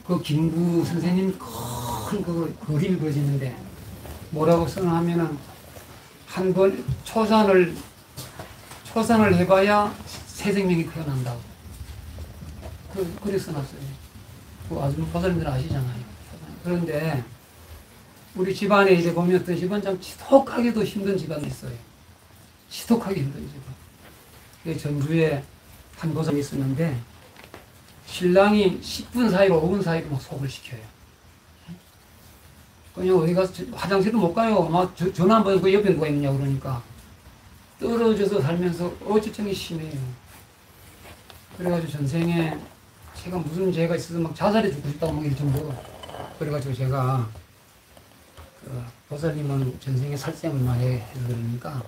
그 김구 선생님 큰 그 그림이 그려지는데 뭐라고 써놨냐면은 한 번 초산을 해봐야 새 생명이 태어난다고. 그래 써놨어요. 그 아줌마 보살님들은 아시잖아요. 그런데 우리 집안에 이제 보면 어떤 집안 참 지독하게도 힘든 집안이 있어요. 지독하게 힘든 집안. 전주에 한 보살이 있었는데 신랑이 10분 사이로 5분 사이로 막 속을 시켜요. 그냥 어디 가서 화장실도 못 가요. 막 전화 한번 그 옆에 누가 있느냐 그러니까 떨어져서 살면서 어찌증이 심해요. 그래가지고 전생에 제가 무슨 죄가 있어서 막 자살해 죽고 싶다고 막 이럴 정도로. 그래가지고 제가 그 보살님은 전생에 살생을 많이 해서 그러니까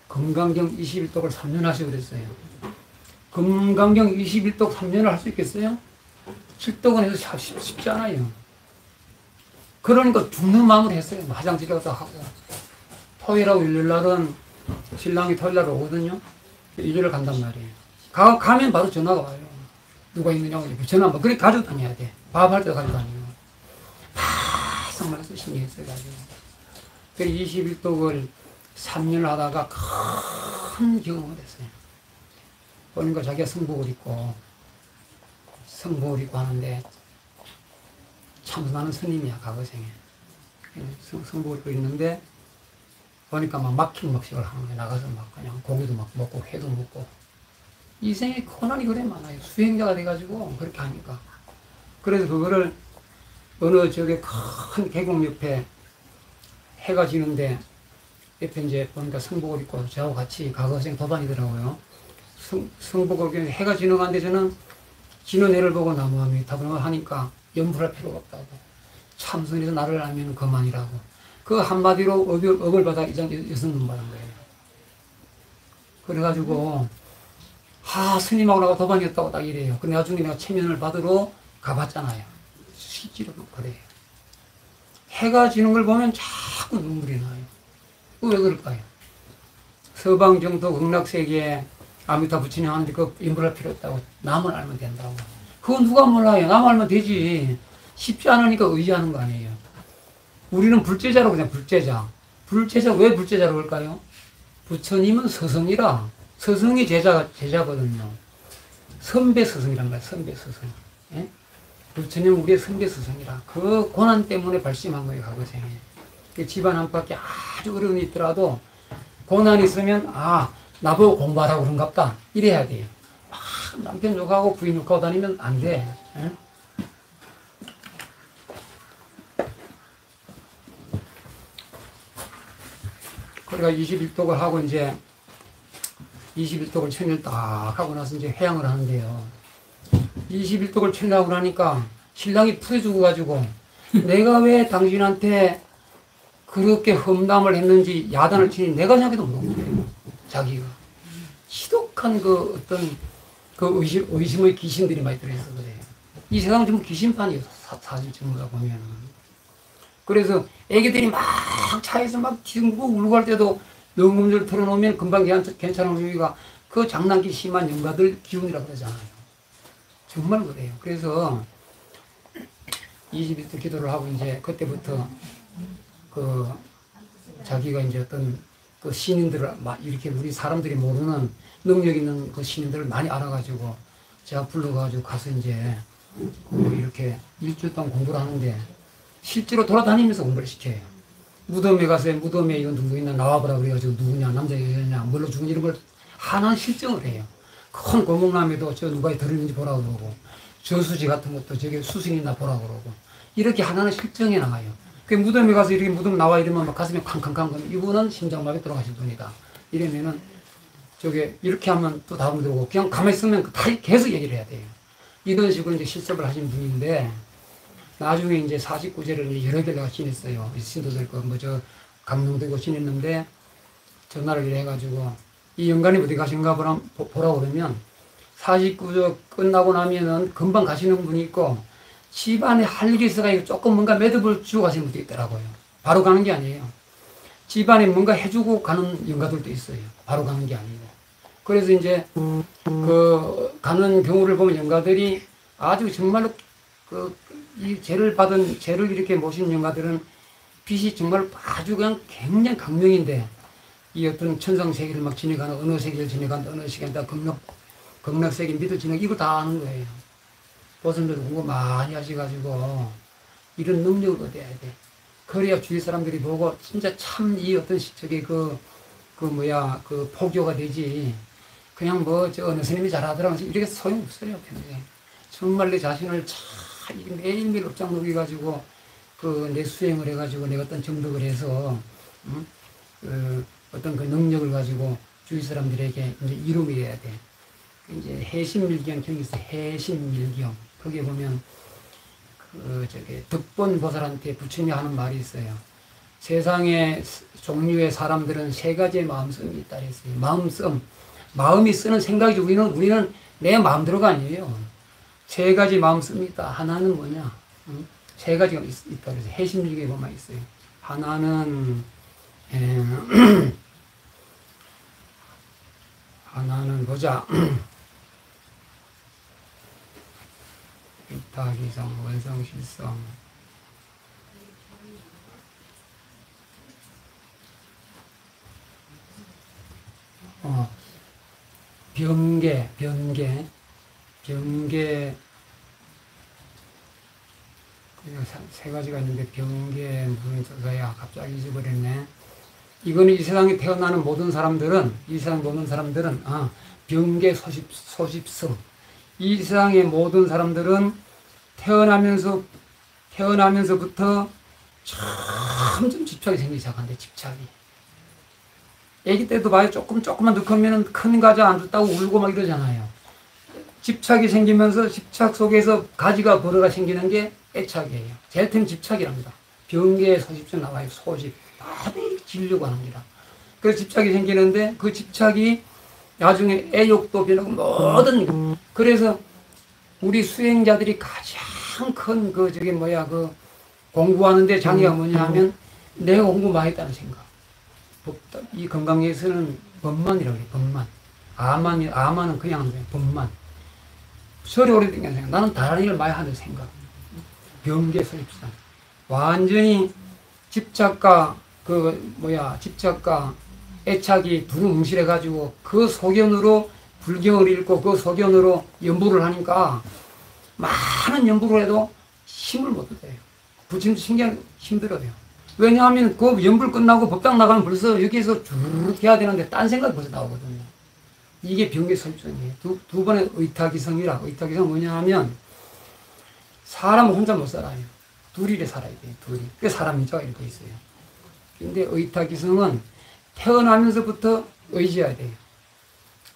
금강경 21독을 3년 하시고 그랬어요. 금강경 21독 3년을 할 수 있겠어요? 7독은 해서 쉽지 않아요. 그러니까 죽는 마음으로 했어요. 화장실 가서 하고. 토요일하고 일요일날은 신랑이 토요일날 오거든요. 일요일 간단 말이에요. 가면 바로 전화가 와요. 누가 있느냐고 전화 한번. 그래 가지고 다녀야 돼. 밥할 때 가지고 다니고. 정말 신경이 써가지고. 21독을 3년을 하다가 큰 경험을 했어요. 보니까 자기가 성복을 입고 하는데 참선하는 스님이야, 과거생에. 성복을 입고 있는데 보니까 막 막힌 먹식을 하는 거야. 나가서 막 그냥 고기도 막 먹고 회도 먹고. 이 생에 고난이 그래 많아요. 수행자가 돼가지고 그렇게 하니까. 그래서 그거를 어느 저기 큰 계곡 옆에 해가 지는데 옆에 이제 보니까 성복을 입고 저하고 같이 과거생 도반이더라고요. 성복을 입고 해가 지는 가는데 저는 지는 해를 보고 나무함이 답을 하니까 염불할 필요가 없다고. 참선에서 나를 알면 그만이라고. 그 한마디로 업을 받아 여성분 받은 거예요. 그래가지고 스님하고 나가 도반이었다고 딱 이래요. 근데 나중에 내가 체면을 받으러 가봤잖아요. 실제로 그래요. 해가 지는 걸 보면 자꾸 눈물이 나요. 왜 그럴까요? 서방정토 극락세계에 아미타 부처님 하는데 그 인불할 필요 없다고. 남을 알면 된다고. 그건 누가 몰라요. 남 알면 되지. 쉽지 않으니까 의지하는 거 아니에요. 우리는 불제자로 그냥 불제자. 왜 불제자로 할까요? 부처님은 서성이라. 서성이 제자거든요. 선배 서성이란 말이에요. 선배 서성. 예? 부처님은 우리의 선배 스승이라. 그 고난 때문에 발심한 거예요, 과거생에. 집안 안팎에 아주 어려움이 있더라도 고난이 있으면 나보고 공부하라고 그런갑다. 이래야 돼요. 막 남편 욕하고 부인 욕하고 다니면 안 돼. 예? 그러니까 21독을 하고 이제 21독을 천일 딱 하고 나서 이제 회양을 하는데요. 21독을 치려고 하니까 신랑이 풀에 죽어가지고 내가 왜 당신한테 그렇게 험담을 했는지 야단을 치니 내가 생각해도 모르는 거예요. 자기가. 지독한 그 어떤 그 의심의 귀신들이 많이 들어있어 그래요. 이 세상은 전부 귀신판이에요. 사실 전부가 보면은. 그래서 애기들이 막 차에서 막 뒹굴고 울고 할 때도 녹음을 틀어놓으면 금방 괜찮은 우리가 그 장난기 심한 영가들 기운이라고 그러잖아요. 정말 그래요. 그래서 21도 기도를 하고 이제 그때부터 그 자기가 이제 어떤 그 신인들을 막 이렇게 우리 사람들이 모르는 능력 있는 그 신인들을 많이 알아가지고 제가 불러가지고 가서 이제 이렇게 일주일 동안 공부를 하는데 실제로 돌아다니면서 공부를 시켜요. 무덤에 가서 무덤에 이건 누구 있나 나와보라 그래가지고 누구냐 남자 여자냐 뭘로 죽은 이런 걸 하나 실정을 해요. 큰 고목남에도 저 누가 들었는지 보라고 그러고 저수지 같은 것도 저게 수승이나 보라고 그러고 이렇게 하나는 실정해 나가요. 그 무덤에 가서 이렇게 무덤 나와 이러면 막 가슴이 쾅쾅쾅 거면 이분은 심장마비 돌아가신 분이다. 이러면은 저게 이렇게 하면 또 다음 들어오고 그냥 가만히 있으면 다 계속 얘기를 해야 돼요. 이런 식으로 이제 실습을 하신 분인데 나중에 이제 49제를 여러 개를 지냈어요. 신도들 거 뭐 저 감동되고 지냈는데 전화를 이래 해가지고 이 영감님 어디 가신가 보라고 그러면 49조 끝나고 나면은 금방 가시는 분이 있고 집안에 할 일이 있어가지고 조금 뭔가 매듭을 주고 가시는 분도 있더라고요. 바로 가는 게 아니에요. 집안에 뭔가 해주고 가는 영가들도 있어요. 바로 가는 게 아니고. 그래서 이제 그 가는 경우를 보면 영가들이 아주 정말로 그 이 죄를 이렇게 모신 영가들은 빛이 정말 아주 그냥 굉장히 강명인데, 이 어떤 천상세계를 막 지나가는, 어느 세계를 지나간다, 어느 세계다, 극락세계 밑을 지나가, 이거 다 아는 거예요. 보선들 공부 많이 하셔가지고, 이런 능력을 얻어야 돼. 그래야 주위 사람들이 보고, 진짜 참 이 어떤 포교가 되지. 그냥 어느 스님이 잘하더라고. 이렇게 소용없어요, 평생. 정말 내 자신을 참 매일매일 업장 녹여가지고, 내 수행을 해가지고, 내가 어떤 정덕을 해서, 어떤 그 능력을 가지고 주위 사람들에게 이제 이루어야 돼. 이제 해신밀경 경이 있어. 해신밀경. 거기에 보면, 덕본 보살한테 부처님이 하는 말이 있어요. 세상의 종류의 사람들은 세 가지의 마음성이 있다 그랬어요. 마음성. 마음이 쓰는 생각이지. 우리는 내 마음대로가 아니에요. 세 가지 마음성이 있다. 하나는 뭐냐? 세 가지가 있다 그래서 해심일기에 보면 있어요. 하나는 하나는 보자. 이타기성, 원성실성. 병계. 세 가지가 있는데, 병계, 무슨 소리야? 갑자기 잊어버렸네. 이거는 이 세상에 태어나는 모든 사람들은, 병계 소십성. 이 세상의 모든 사람들은 태어나면서부터 점점 집착이 생기기 시작한대, 집착이. 애기 때도 봐요. 조금만 더 크면 큰 과자 안 줬다고 울고 막 이러잖아요. 집착이 생기면서 집착 속에서 가지가 벌어가 생기는 게 애착이에요. 제일 큰 집착이랍니다. 병계에 소집성 나와요. 소집. 다들 지려고 하는 거라. 그래서 집착이 생기는데 그 집착이 나중에 애욕도 변하고 뭐든. 그래서 우리 수행자들이 가장 큰 공부하는데 장애가 뭐냐 하면 내가 공부 많이 했다는 생각. 이 건강에서는 법만이라고 해요. 법만. 아만은 그냥 하는 거예요. 법만. 설이 오래된 게 생각. 나는 다른 일을 많이 하는 생각. 병계 소집상. 완전히 집착과 애착이 두루뭉실해가지고 그 소견으로 불경을 읽고 그 소견으로 연부를 하니까 많은 연부를 해도 힘을 못 얻어요. 부처님도 신기하게 힘들어요. 왜냐하면 그 연불 끝나고 법당 나가면 벌써 여기에서 쭉 해야 되는데 딴 생각이 벌써 나오거든요. 이게 병계 소집성이에요. 두 번의 의타기성이라. 의타기성은 뭐냐 하면 사람은 혼자 못 살아요. 둘이 살아야 돼요. 둘이. 그 사람이죠. 이렇게 있어요. 근데 의타기성은 태어나면서부터 의지해야 돼요.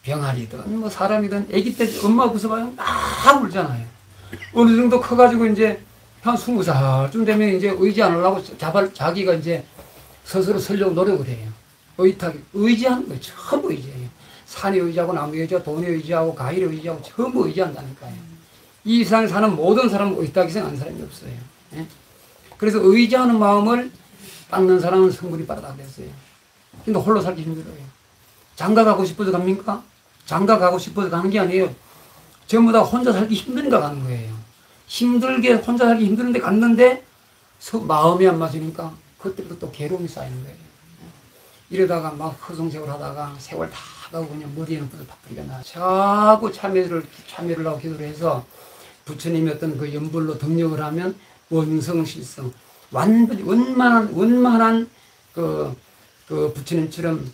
병아리든 사람이든 아기 때 엄마 웃어봐요. 막 울잖아요. 어느 정도 커가지고 이제 한 20살쯤 되면 이제 의지 안 하려고 자기가 이제 스스로 서려고 노력을 해요. 의지하는 거예요. 전부 의지해요. 산에 의지하고 나무에 의지하고 돈에 의지하고 가일에 의지하고 전부 의지한다니까요. 이 세상에 사는 모든 사람은 의탁기성 안 사람이 없어요. 예? 그래서 의지하는 마음을 닦는 사람은 성불이 빠르다고 그랬어요. 근데 홀로 살기 힘들어요. 장가 가고 싶어서 갑니까? 장가 가고 싶어서 가는 게 아니에요. 전부 다 혼자 살기 힘드니까 가는 거예요. 혼자 살기 힘드는데 갔는데 마음이 안 맞으니까 그때부터 또 괴로움이 쌓이는 거예요. 이러다가 막 허송세월 하다가 세월 다 가고 그냥 머리에는 바쁘리가 나. 자꾸 참여를 하고 기도를 해서 부처님이 어떤 그 연불로 등력을 하면 원성실성. 완전히 원만한 그 부처님처럼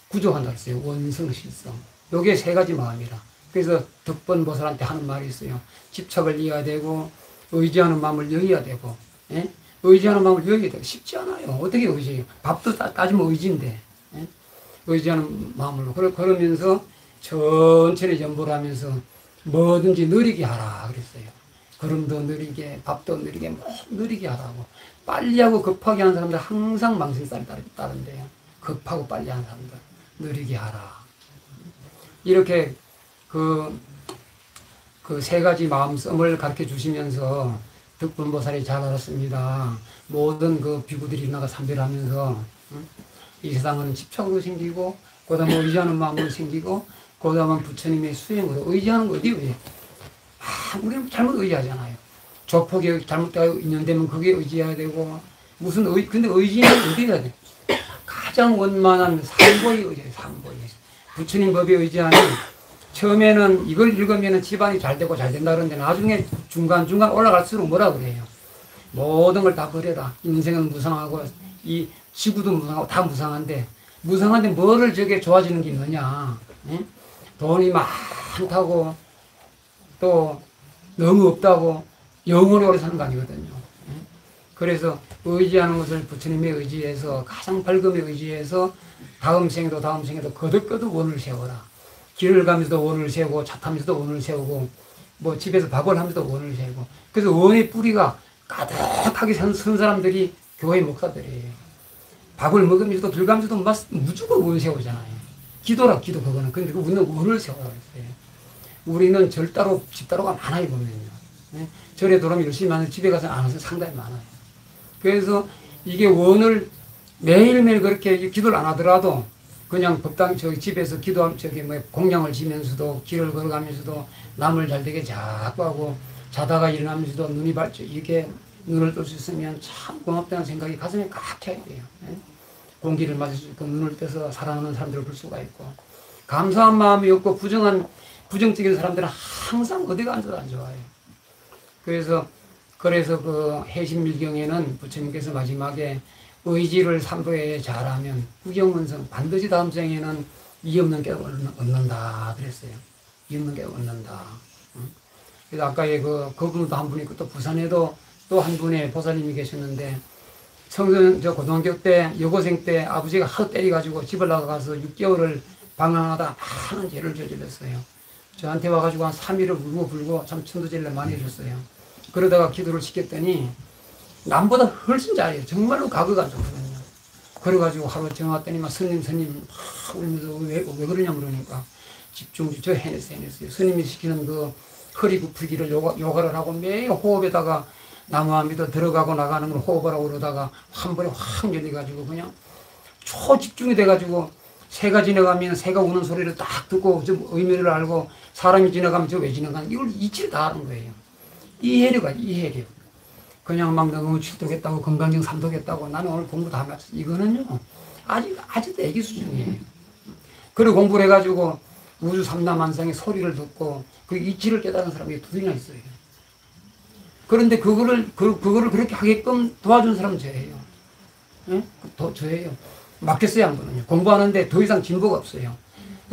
구조한다 했어요. 원성실성. 요게 세 가지 마음이라. 그래서 덕본보살한테 하는 말이 있어요. 집착을 이어야 되고, 의지하는 마음을 여어야 되고, 예? 의지하는 마음을 여어야 되고, 쉽지 않아요. 어떻게 의지해요? 밥도 따지면 의지인데, 예? 의지하는 마음으로. 그러면서 천천히 연보를 하면서 뭐든지 느리게 하라. 그랬어요. 걸음도 느리게, 밥도 느리게, 뭐 느리게 하라고. 빨리 하고 급하게 하는 사람들 항상 망신살이 따른대요. 급하고 빨리 하는 사람들. 느리게 하라. 이렇게 그 세 가지 마음성을 가르쳐 주시면서 덕분보살이 잘 알았습니다. 모든 그 비구들이 나가 삼별하면서 이 세상은 집착으로 생기고, 그 다음에 의지하는 마음으로 생기고, 그 다음에 부처님의 수행으로 의지하는 거 어디에? 우리는 잘못 의지하잖아요. 조폭이 잘못되어 있는데면 그게 의지해야 되고, 근데 의지는 어디 해야 돼? 가장 원만한 삼보의 의지예요, 삼보의 의지. 부처님 법에 의지하는, 처음에는 이걸 읽으면 집안이 잘 되고 잘 된다 그러는데, 나중에 중간중간 올라갈수록 뭐라 그래요? 모든 걸 다 버려라. 인생은 무상하고, 이 지구도 무상하고, 다 무상한데, 뭐를 저게 좋아지는 게 있느냐? 응? 돈이 많다고, 또 너무 없다고, 영원히 오래 사는 거 아니거든요. 응? 그래서 의지하는 것을 부처님의 의지해서, 가장 밝음의 의지해서, 다음 생에도 거듭거듭 원을 세워라. 길을 가면서도 원을 세우고, 차 타면서도 원을 세우고, 뭐 집에서 밥을 하면서도 원을 세우고. 그래서 원의 뿌리가 가득하게 선 사람들이 교회 목사들이에요. 밥을 먹으면서도 들어가면서도 무조건 원 세우잖아요. 기도 그거는. 근데 우리는 원을 세우라고 했어요. 우리는 집따로가 많아요, 보면요. 네? 절에 돌아오면 열심히 하는, 집에 가서 안 하는 상당히 많아요. 그래서 이게 원을 매일매일 그렇게 기도를 안 하더라도 그냥 집에서 공양을 지면서도, 길을 걸어가면서도 남을 잘 되게 자꾸 하고, 자다가 일어나면서도 눈이 이렇게 눈을 뜰 수 있으면 참 고맙다는 생각이 가슴에 꽉 차야 돼요. 네? 공기를 마실 수 있고, 눈을 떠서 사랑하는 사람들을 볼 수가 있고, 감사한 마음이 없고, 부정적인 사람들은 항상 어디가 앉아도 안 좋아요. 그래서 그 해심밀경에는 부처님께서 마지막에 의지를 삼보에 잘하면 후경문성, 반드시 다음 생에는 이 없는 깨달음을 얻는다 그랬어요. 이 없는 깨달음을 얻는다. 그래서 아까의 그분도 한 분이 있고, 또 부산에도 또 한 분의 보살님이 계셨는데, 고등학교 때, 여고생 때 아버지가 하도 때려가지고 집을 나가서 6개월을 방황하다 많은 죄를 저질렀어요. 저한테 와가지고 한 3일을 울고 불고 참 천도제를 많이 해줬어요. 그러다가 기도를 시켰더니 남보다 훨씬 잘해요. 정말로 각오가 좋거든요. 그래가지고 하루 전화 왔더니 스님 막 울면서 왜 그러냐 물으니까 집중, 저 해냈어요. 스님이 시키는 허리 굽히기를 요가를 하고 매일 호흡에다가 나무와 밑에 들어가고 나가는 걸 호흡하라고 그러다가 한 번에 확 열려가지고 그냥 초집중이 돼가지고, 새가 지나가면 새가 우는 소리를 딱 듣고 좀 의미를 알고, 사람이 지나가면 저 왜 지나가는, 이걸 이치를 다 하는 거예요. 이해력. 그냥 막 너무 출독했다고, 건강증 삼독했다고, 나는 오늘 공부 다 마쳤어. 이거는요, 아직도 애기 수준이에요. 그리고 공부를 해가지고 우주 삼라만상의 소리를 듣고 그 이치를 깨달은 사람이 둘이나 있어요. 그런데 그거를 그렇게 하게끔 도와준 사람은 저예요. 예? 저예요. 맡겼어요, 한 번은요. 공부하는데 더 이상 진보가 없어요.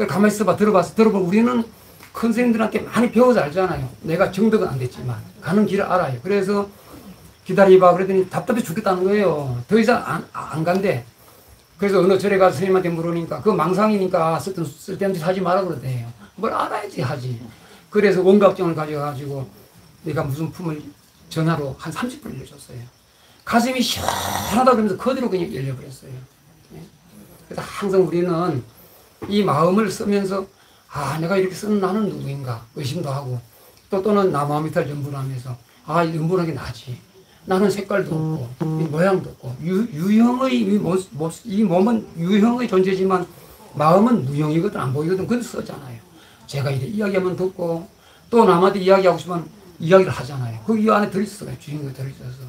가만히 있어봐, 들어보면 우리는 큰 스님들한테 많이 배워서 알잖아요. 내가 정득은 안 됐지만 가는 길을 알아요. 그래서 기다려봐 그랬더니 답답해 죽겠다는 거예요. 더 이상 안 간대. 그래서 어느 절에 가서 스님한테 물으니까 그 망상이니까 쓸데없는 짓 하지 마라 그러대요. 뭘 알아야지 하지. 그래서 원각정을 가져가지고 내가 무슨 품을 전화로 한 30분 열렸어요. 가슴이 시원하다 그러면서 그대로 그냥 열려버렸어요. 그래서 항상 우리는 이 마음을 쓰면서 내가 이렇게 쓰는 나는 누구인가 의심도 하고, 또는 나무 밑을 연분하면서 연분한 게 나지. 나는 색깔도 없고 모양도 없고 유형의 이 몸은 유형의 존재지만 마음은 무형이거든, 안 보이거든. 그래서 썼잖아요. 제가 이렇게 이야기하면 듣고 또 남한테 이야기하고 싶으면 이야기를 하잖아요. 그 이 안에 들어있어요. 주인공이 들어있어서.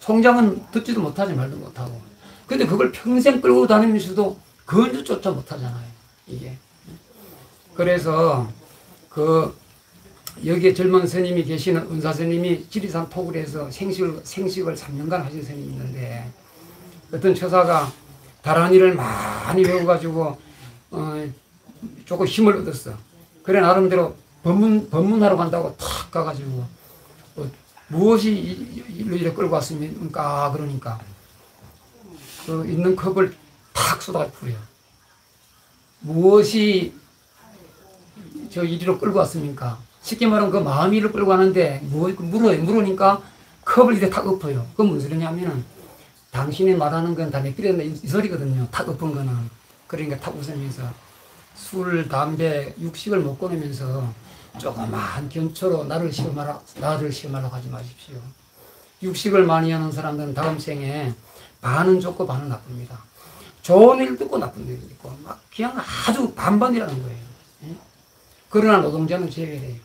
송장은 듣지도 못하지, 말도 못하고. 근데 그걸 평생 끌고 다니면서도 건조조차 못하잖아요, 이게. 그래서 여기에 젊은 스님이 계시는 은사 스님이 지리산 토굴에서 생식을 3년간 하신 스님이 있는데, 어떤 처사가 다란이를 많이 배워가지고 조금 힘을 얻었어. 그래 나름대로 법문하러 간다고 탁 가가지고 무엇이 일로 이렇게 끌고 왔습니까? 그러니까 있는 컵을 탁 쏟아가 뿌려. 무엇이 저 이리로 끌고 왔습니까? 쉽게 말하면 그 마음이 이리로 끌고 가는데 물으니까 컵을 이렇게 탁 엎어요. 그건 무슨 소리냐면은 당신이 말하는 건 다 내 필요한 이 소리거든요. 탁 엎은 거는. 그러니까 탁 웃으면서 술, 담배, 육식을 못 끊으면서 조그마한 견초로 나를 시험하라고 하지 마십시오. 육식을 많이 하는 사람들은 다음 생에 반은 좋고 반은 나쁩니다. 좋은 일도 있고 나쁜 일도 있고 그냥 아주 반반이라는 거예요. 그러나 노동자는 제외돼요.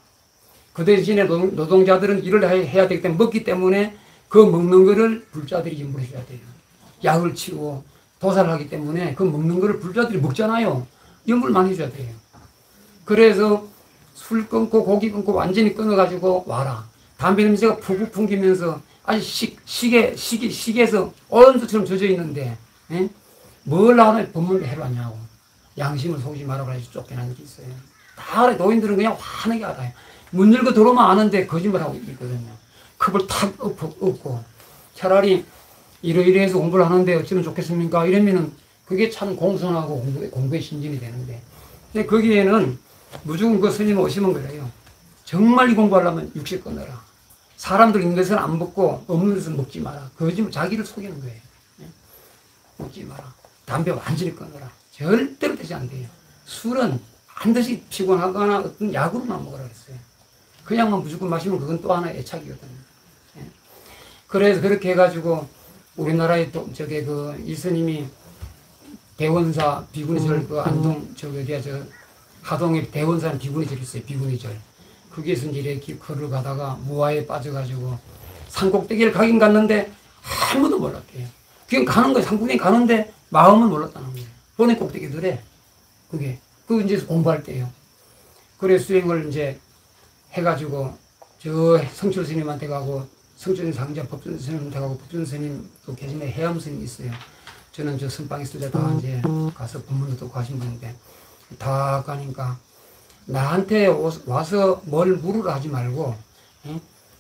그 대신에 노동자들은 일을 해야 되기 때문에 먹기 때문에 그 먹는 거를 불자들이 인부를 해줘야 돼요. 약을 치고 도살을 하기 때문에 그 먹는 거를 불자들이 먹잖아요. 연불을 많이 해줘야 돼요. 그래서 술 끊고 고기 끊고 완전히 끊어가지고 와라. 담배 냄새가 푹푹 풍기면서 아주 시계에서 온수처럼 젖어 있는데, 에? 뭘 하나 법문을 해로 하냐고. 양심을 속이지 말라고 해서 쫓겨나는 게 있어요. 다 노인들은 그냥 환하게 알아요. 문 열고 들어오면 아는데 거짓말하고 있거든요. 컵을 탁 엎고 차라리 이러이러해서 공부를 하는데 어쩌면 좋겠습니까? 이러면은 그게 참 공손하고 공부에 신진이 되는데. 근데 거기에는 무조건 그 스님 오시면 그래요. 정말 이 공부하려면 육식 끊어라. 사람들 있는 데서는 안 먹고 없는 데서 먹지 마라. 거짓말, 자기를 속이는 거예요. 먹지 마라. 담배 완전히 끊어라. 절대로 되지 안 돼요. 술은 반드시 피곤하거나 어떤 약으로만 먹으라 그랬어요. 그냥만 무조건 마시면 그건 또 하나의 애착이거든요. 그래서 그렇게 해가지고 우리나라에 또 저게 그 이스님이 대원사 비구니절 그 안동 저기 어디야 저 하동에 대원사는 비구니절 있어요. 비구니절. 거기에서 이제 이렇게 걸어가다가 무아에 빠져가지고 산꼭대기를 가긴 갔는데 아무도 몰랐대요. 그냥 가는 거예요. 산꼭대기 가는데 마음은 몰랐다는 거예요. 본인 꼭대기들에 그게 그 이제 공부할 때예요. 그래 수행을 이제 해가지고 저 성철 스님한테 가고 성철 상자 법준 스님한테 가고 법준 스님 또 계신데 해암 스님이 있어요. 저는 저 선방 있을 때 다 이제 가서 법문도 듣고 하신 분인데 다 가니까 나한테 와서 뭘 물으라 하지 말고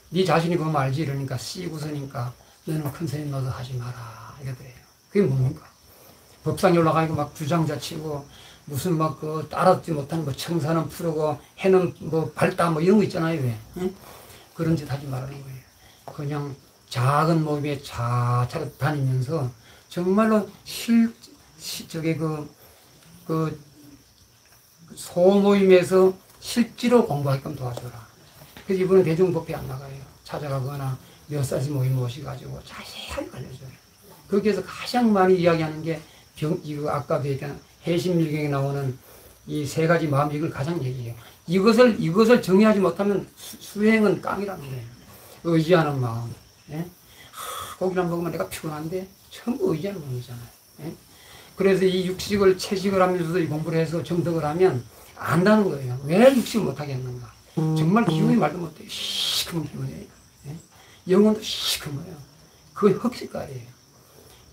네 자신이 그거 알지 이러니까 씨구서니까 너는 큰 스님 너도 하지 마라 이러더래요. 그게 뭡니까? 법상에 올라가니까 막 주장자 치고 무슨 막 그 따라듣지 못하는 뭐 청산은 푸르고 해는 뭐 밝다 뭐 이런 거 있잖아요. 왜? 응? 그런 짓 하지 말라는 거예요. 그냥 작은 모임에 차차로 다니면서 정말로 저게 그 소모임에서 실제로 공부하게끔 도와줘라. 그래서 이번에 대중법회 안 나가요. 찾아가거나 몇 살씩 모임 모셔가지고 자세하게 알려줘요. 거기에서 가장 많이 이야기하는 게 이거 아까도 얘기한 해심일경에 나오는 이 세 가지 마음 이걸 가장 얘기해요. 이것을 정의하지 못하면 수행은 깡이라는 거예요. 의지하는 마음. 예? 고기를 먹으면 내가 피곤한데 전부 의지하는 마음이잖아요. 예? 그래서 이 육식을 채식을 하면서도 이 공부를 해서 정덕을 하면 안다는 거예요. 왜 육식을 못하겠는가? 정말 기운이 말도 못해요. 시커먼 기운이에요. 예? 영혼도 시커머요. 그게 흑색깔이에요.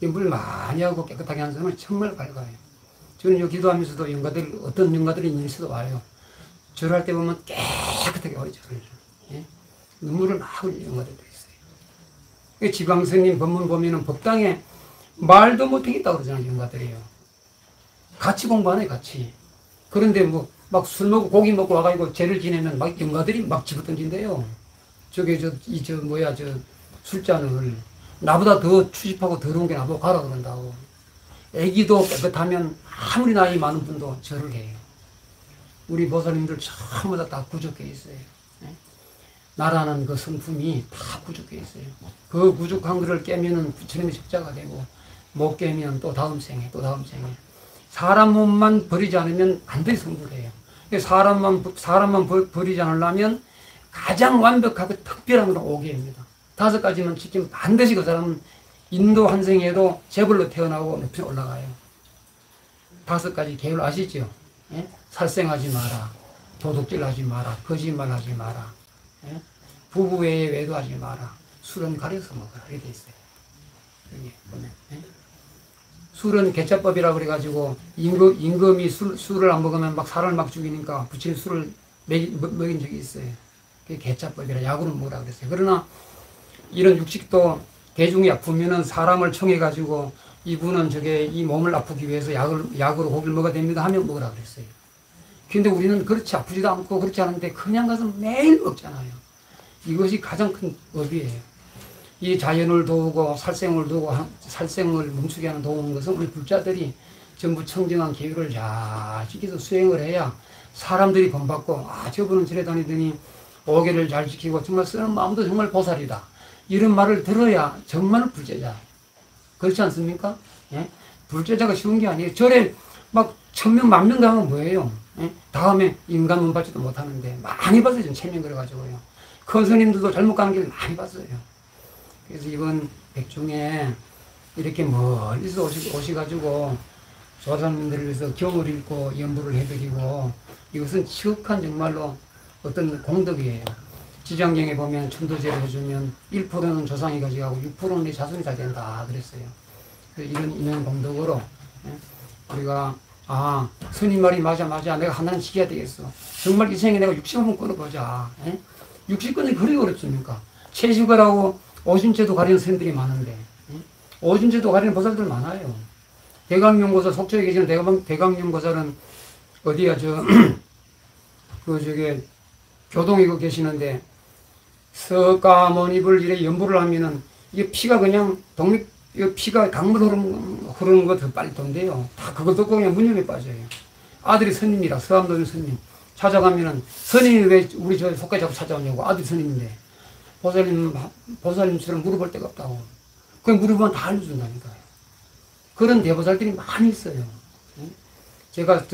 물 많이 하고 깨끗하게 하는 사람은 정말 밝아요. 저는 여기 기도하면서도 어떤 영가들이 있는 데도 와요. 절할 때 보면 깨끗하게 와요, 절을. 예? 눈물을 막 흘리는 영가들도 있어요. 지광스님 법문 보면은 법당에 말도 못하겠다고 그러잖아요, 영가들이요. 같이 공부하네, 같이. 그런데 뭐, 막 술 먹고 고기 먹고 와가지고 죄를 지내면 막 영가들이 막 집어던진대요. 술잔을. 나보다 더 추집하고 더러운 게 나보고 가라 그런다고. 애기도 깨끗하면 아무리 나이 많은 분도 절을 해요. 우리 보살님들 전부 다 구족해 있어요. 나라는 그 성품이 다 구족해 있어요. 그 구족한 거를 깨면은 부처님의 적자가 되고, 못 깨면 또 다음 생에, 또 다음 생에. 사람 몸만 버리지 않으면 반드시 성불해요. 사람만 버리지 않으려면 가장 완벽하고 특별한 건 5개입니다. 5가지만 지키면 반드시 그 사람은 인도 한 생에도 재벌로 태어나고 높이 올라가요. 5가지 계율 아시죠? 예? 살생하지 마라. 도둑질 하지 마라. 거짓말 하지 마라. 예? 부부 외에 외도하지 마라. 술은 가려서 먹어라. 이렇게 돼 있어요. 여기 보면. 예? 술은 개차법이라고 그래가지고 임금이 술을 안 먹으면 막 사람을 막 죽이니까 부처님 술을 먹인 적이 있어요. 그게 개차법이라 약으로 먹으라 그랬어요. 그러나 이런 육식도 대중이 아프면은 사람을 청해가지고 이분은 이 몸을 아프기 위해서 약으로 고기를 먹어야 됩니다 하면 먹으라 그랬어요. 근데 우리는 그렇지 아프지도 않고 그렇지 않은데 그냥 가서 매일 먹잖아요. 이것이 가장 큰 업이에요. 이 자연을 도우고 살생을 도우고 살생을 멈추게 하는 도우는 것은 우리 불자들이 전부 청정한 계율을 잘 지켜서 수행을 해야 사람들이 본받고 저분은 절에 다니더니 5개를 잘 지키고 정말 쓰는 마음도 정말 보살이다. 이런 말을 들어야 정말 불제자. 그렇지 않습니까? 예? 불제자가 쉬운 게 아니에요. 절에 막 천명 만명 당하면 뭐예요? 예? 다음에 인간 문 받지도 못하는데 많이 봤어요. 전 체면 그래가지고요. 큰 스님들도 잘못 가는 길 많이 봤어요. 그래서 이번 백중에 이렇게 멀리서 오셔가지고 조사님들을 위해서 경을 읽고 연부를 해드리고 이것은 지극한 정말로 어떤 공덕이에요. 지장경에 보면 천도제를 해주면 1%는 조상이 가져가고 6%는 내 자손이 다 된다 그랬어요. 이런 인연 공덕으로 우리가 스님 말이 맞아 내가 하나는 지켜야 되겠어. 정말 이 생에 내가 60번 끊어보자. 60건이 그리 어렵습니까? 채식을하고 오신제도 가리는 스님들이 많은데 오신제도 가리는 보살들 많아요. 대강명보살 속초에 계시는 대강명보살은 어디야 저게 교동에 계시는데 석가모니를 이래 연부를 하면은 이게 피가 그냥 피가 강물 흐르는 거 더 빨리 돈대요. 다 그걸 듣고 그냥 무념에 빠져요. 아들이 스님이라 서암도인 스님 찾아가면은 스님이 왜 우리 저 속까지 자꾸 찾아오냐고. 아들이 스님인데 보살님처럼 물어볼 데가 없다고. 그 물어보면 다 알려준다니까요. 그런 대보살들이 많이 있어요. 제가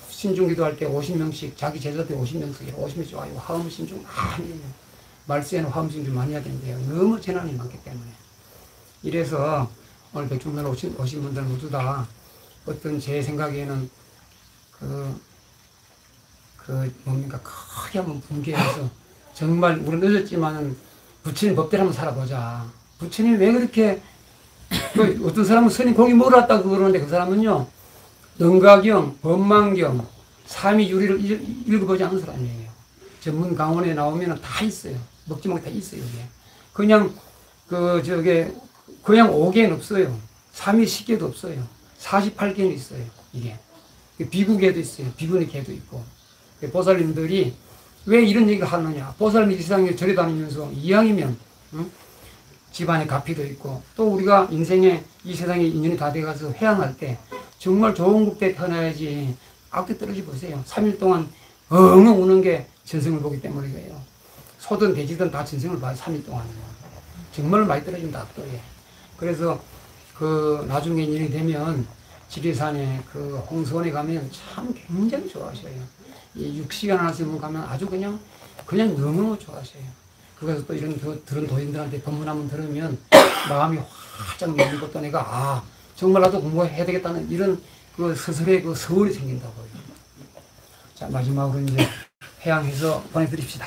신중기도 할 때 50명씩 자기 제자들 50명씩 50명씩 와요. 화음 신중 많이 해요. 말세에는 화음 신중 많이 해야 되는데요. 너무 재난이 많기 때문에. 이래서 오늘 백중날 오신 분들 모두 다 어떤 제 생각에는 뭡니까 크게 한번 분개해서 정말 우리는 늦었지만은 부처님 법대로 한번 살아보자. 부처님이 왜 그렇게 어떤 사람은 스님 공이 멀었다고 그러는데 그 사람은요 능가경, 법망경, 삼위유리를 읽어보지 않은 사람이에요. 전문 강원에 나오면 다 있어요. 먹지 못해 다 있어요. 이게. 그냥 그냥 5개는 없어요. 3위식계도 없어요. 48개는 있어요. 이게 비구계도 있어요. 비구니 계도 있고. 보살님들이 왜 이런 얘기를 하느냐. 보살님이 이 세상에 절에 다니면서 이왕이면 집안에 가피도 있고 또 우리가 인생에 이 세상에 인연이 다 돼가서 회양할 때 정말 좋은 국대에 태어나야지. 악대 떨어지 보세요. 3일 동안 엉엉 우는 게 전생을 보기 때문이에요. 소든 돼지든 다 전생을 봐요. 3일 동안. 정말 많이 떨어진다 악도에. 그래서 나중에 인연이 되면 지리산에 홍수원에 가면 참 굉장히 좋아하셔요. 이 6시간 하시면 가면 아주 그냥 너무 좋아하셔요. 그래서 또 이런 들은 도인들한테 법문 한번 들으면 마음이 활짝 열리고 또 내가 정말 나도 공부해야 되겠다는 이런 스스로의 서울이 생긴다고요. 자, 마지막으로 이제 회양해서 보내드립시다.